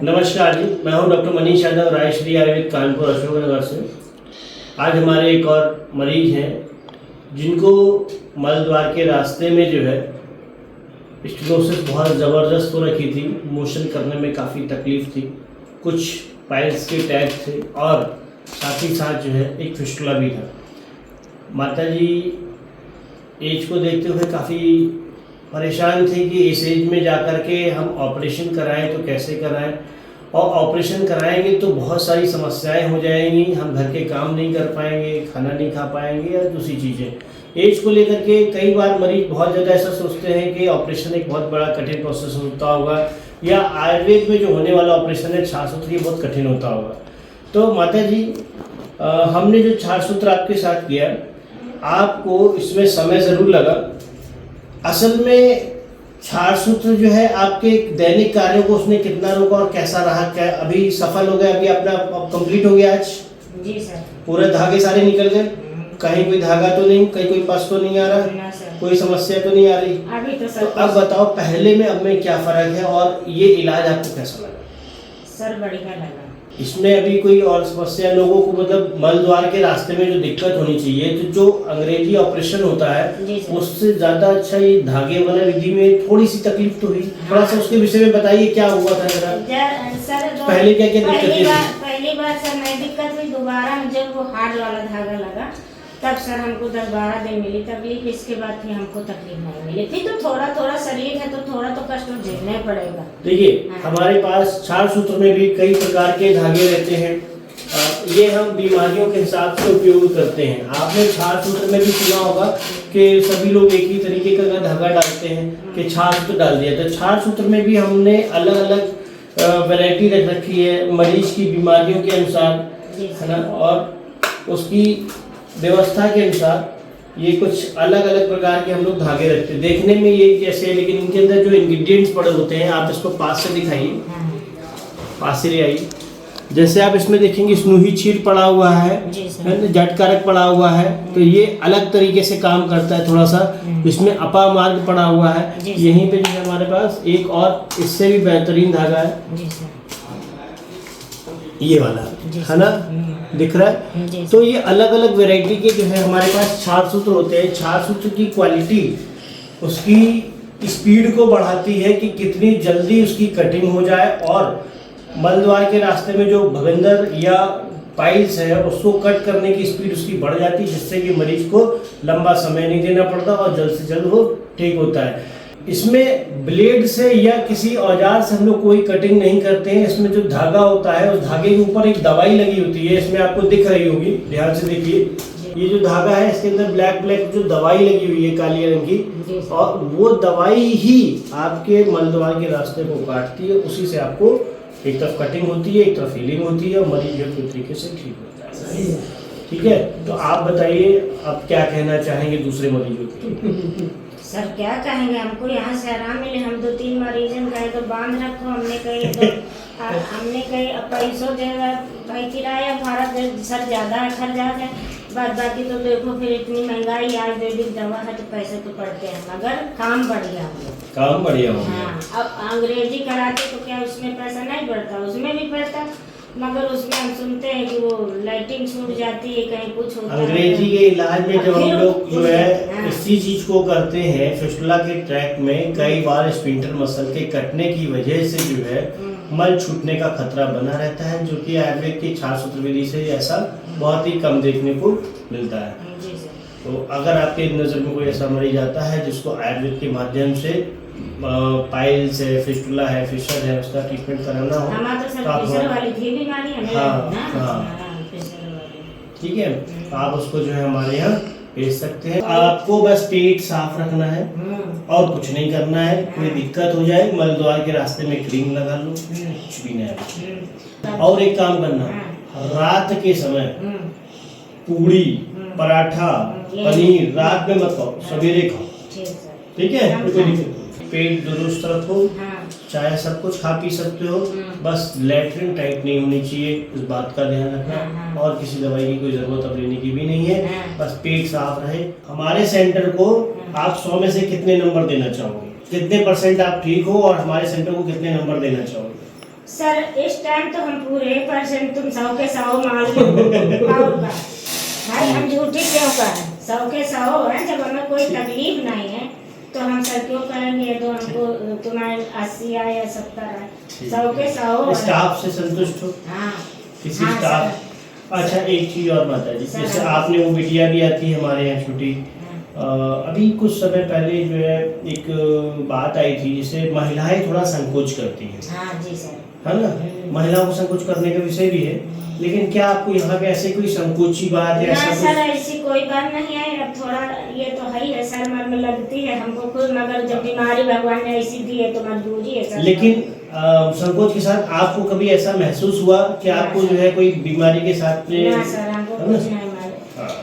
नमस्कार जी, मैं हूं डॉक्टर मनीष यादव, रायश्री आयुर्वेद कानपुर अशोकनगर से। आज हमारे एक और मरीज हैं जिनको मल द्वार के रास्ते में जो है स्टेनोसिस बहुत ज़बरदस्त हो रखी थी। मोशन करने में काफ़ी तकलीफ थी, कुछ पाइल्स के टैग थे और साथ ही साथ जो है एक फिस्टुला भी था। माता जी एज को देखते हुए काफ़ी परेशान थे कि इस एज में जाकर के हम ऑपरेशन कराएं तो कैसे कराएं, और ऑपरेशन कराएंगे तो बहुत सारी समस्याएं हो जाएंगी, हम घर के काम नहीं कर पाएंगे, खाना नहीं खा पाएंगे या दूसरी चीज़ें। एज को लेकर के कई बार मरीज बहुत ज़्यादा ऐसा सोचते हैं कि ऑपरेशन एक बहुत बड़ा कठिन प्रोसेस होता होगा, या आयुर्वेद में जो होने वाला ऑपरेशन है छाछसूत्र ये बहुत कठिन होता होगा। तो माता जी हमने जो छाछसूत्र आपके साथ किया, आपको इसमें समय ज़रूर लगा। असल में छाछसूत्र जो है आपके दैनिक कार्यों को उसने कितना रोका और कैसा रहा, क्या अभी सफल हो गया, अभी अपना कंप्लीट हो गया? आज जी सर, पूरे धागे सारे निकल गए, कहीं कोई धागा तो नहीं, कहीं कोई पस तो नहीं आ रहा, कोई समस्या तो नहीं आ रही अभी तो सर। तो अब बताओ पहले में अब में क्या फर्क है और ये इलाज आपको कैसा लगा? सर बढ़िया लगा। इसमें अभी कोई और समस्या लोगों को, मतलब मल द्वार के रास्ते में जो दिक्कत होनी चाहिए, तो जो अंग्रेजी ऑपरेशन होता है उससे ज्यादा अच्छा ये धागे वाला विधि में थोड़ी सी तकलीफ तो हुई। थोड़ा सा उसके विषय में बताइए क्या हुआ था जरा। सर पहले क्या क्या दिक्कत थी? पहली बार सर नहीं दिक्कत हुई, दोबारा जब वो हार्ड वाला धागा लगा तब सर हमको 10-12 दिन मिली तकलीफ। इसके बाद फिर हमको तकलीफ नहीं मिली थी। तो थोड़ा थोड़ा शरीर है तो थोड़ा तो कष्ट झेलना ही पड़ेगा। देखिए हमारे पास छाछसूत्र में भी कई प्रकार के धागे रहते हैं, ये हम बीमारियों के हिसाब से उपयोग करते हैं। आपने छाछसूत्र में भी सुना होगा कि सभी लोग एक ही तरीके का धागा डालते हैं कि छाछसूत्र डाल दिया। तो छाछसूत्र में भी हमने अलग अलग वैरायटी रख रखी है मरीज की बीमारियों के अनुसार, है ना, और उसकी व्यवस्था के अनुसार ये कुछ अलग अलग प्रकार के हम लोग धागे रखते हैं। देखने में ये जैसे है, लेकिन इनके अंदर जो इंग्रेडिएंट्स पड़े होते हैं, आप इसको पास से दिखाइए, पास से ले आइए। जैसे आप इसमें देखेंगे स्नूही चीर पड़ा हुआ है, जटकारक पड़ा हुआ है, तो ये अलग तरीके से काम करता है। थोड़ा सा इसमें अपामार्ग पड़ा हुआ है, यहीं पे जो है हमारे पास एक और इससे भी बेहतरीन धागा है, ये वाला, है ना, दिख रहा है। तो ये अलग अलग वैरायटी के जो है हमारे पास छाछसूत्र होते हैं। छाछसूत्र की क्वालिटी उसकी स्पीड को बढ़ाती है कि कितनी जल्दी उसकी कटिंग हो जाए, और मल द्वार के रास्ते में जो भगंदर या पाइल्स है उसको कट करने की स्पीड उसकी बढ़ जाती है, जिससे कि मरीज को लंबा समय नहीं देना पड़ता और जल्द से जल्द वो ठीक होता है। इसमें ब्लेड से या किसी औजार से हम लोग कोई कटिंग नहीं करते हैं। इसमें जो धागा होता है उस धागे के ऊपर एक दवाई लगी होती है, इसमें आपको दिख रही होगी, ध्यान से देखिए। ये जो धागा है इसके अंदर ब्लैक ब्लैक जो दवाई लगी हुई है काली रंग की, और वो दवाई ही आपके मल द्वार के रास्ते को काटती है। उसी से आपको एक तरफ कटिंग होती है, एक तरफ हीलिंग होती है, और मरीज जो तरीके से ठीक होता है। ठीक है, तो आप बताइए आप क्या कहना चाहेंगे दूसरे मरीजों के? सर क्या कहेंगे, हमको यहाँ से आराम मिले। हम 2-3 मरीजन कहे तो बांध रखो, हमने कही तो हमने कही पैसों दे भाई, किराया भाड़ा सर ज़्यादा है, खर्चा है, बाद बाकी तो देखो फिर इतनी महंगाई, आयुर्वेदिक दवा है तो पैसे तो पड़ते हैं, मगर काम बढ़िया हो, काम बढ़िया हो। हाँ, अब अंग्रेजी कराते तो क्या उसमें पैसा नहीं बढ़ता? उसमें भी पैसा, मगर उसमें हम सुनते हैं कि वो लाइटिंग छूट जाती है, कहीं कुछ होता है। अंग्रेजी के इलाज में जब हम लोग जो है इसी चीज को करते हैं, फिस्टुला के ट्रैक में कई बार स्फिंक्टर मसल के कटने की वजह से जो है मल छूटने का खतरा बना रहता है, जो कि आयुर्वेद की छाछसूत्र विधि से ऐसा बहुत ही कम देखने को मिलता है। तो अगर आपके नज़र में कोई ऐसा मरीज आता है जिसको आयुर्वेद के माध्यम से पाइल्स है, फिस्टुला है, फिशर है, उसका ट्रीटमेंट कराना हो तो आप, ठीक है, तो आप उसको जो है हमारे यहाँ भेज सकते हैं। आपको बस पेट साफ रखना है और कुछ नहीं करना है। कोई दिक्कत हो जाए मल द्वार के रास्ते में क्रीम लगा लो, कुछ भी नहीं। और एक काम करना, रात के समय पूड़ी, पराठा, पनीर रात में मत खाओ, सवेरे खाओ, ठीक है? कोई दिक्कत, पेट दुरुस्त रखो, चाहे सब कुछ खा पी सकते हो, बस लैट्रिन टाइप नहीं होनी चाहिए, इस बात का ध्यान रखना। और किसी दवाई की कोई जरूरत अब लेने की भी नहीं है, बस पेट साफ रहे। हमारे सेंटर को आप 100 में से कितने नंबर देना चाहोगे? कितने % आप ठीक हो और हमारे सेंटर को कितने नंबर देना चाहोगे? सर इस टाइम तो हम पूरे % तुम 100 के 100 मान लो और का भाई हम झूठी क्यों कहें 100 के 100 है जब हमें कोई तकलीफ नहीं है तो हम सर क्यों कहेंगे तो हमको तुम्हारे 80 आए या 70 आए 100 के 100 स्टाफ से संतुष्ट हो हाँ किसी हाँ, स्टाफ अच्छा एक चीज और माता जी सर, जैसे हाँ। आपने वो बिटिया भी आती है हमारे यहाँ छोटी अभी कुछ समय पहले जो है एक बात आई थी जिसे महिलाएं थोड़ा संकोच करती हैं हाँ जी सर है ना महिलाओं को संकोच करने का विषय भी है लेकिन क्या आपको यहाँ पे ऐसे कोई संकोची बात या ना ऐसा सर कुछ ऐसी कोई बात नहीं है अब थोड़ा ये तो है ही है सर मन में लगती है हमको खुद मगर जब बीमारी भगवान ने ऐसी दी है तो मजबूरी है सर लेकिन संकोच के साथ आपको कभी ऐसा महसूस हुआ कि आपको जो है कोई बीमारी के साथ में ना सर हमको है ना? कुछ नहीं